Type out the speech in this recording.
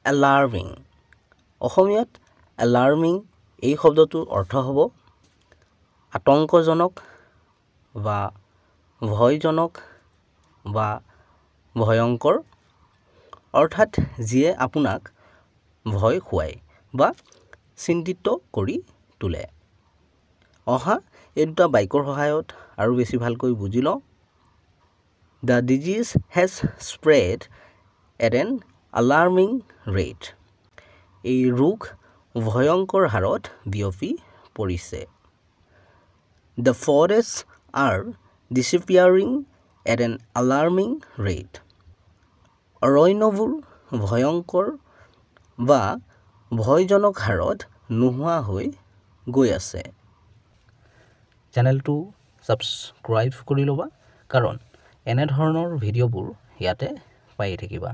এলাৰ্মিং। অসমীয়াত এলাৰ্মিং এই শব্দটোৰ অৰ্থ হ'ব আতংকজনক বা ভয়জনক বা ভয়ংকৰ, অৰ্থাৎ যিয়ে আপোনাক ভয় খুৱায় বা চিন্তিত কৰি তোলে। অহা এই দুটা বাক্যৰ সহায়ত আৰু বেছি ভালকৈ বুজি লওঁ। The disease has spread at an alarming rate. এই ৰোগ ভয়ংকৰ হাৰত বিয়পি পৰিছে। The forests are disappearing at an alarming rate. অৰণ্যবোৰ ভয়ংকৰ বা ভয়জনক হাৰত নোহোৱা হৈ গৈ আছে। চেনেলটো ছাবস্ক্ৰাইব কৰি ল'বা, কাৰণ এনেধৰণৰ ভিডিঅ'বোৰ ইয়াতে পাই থাকিবা।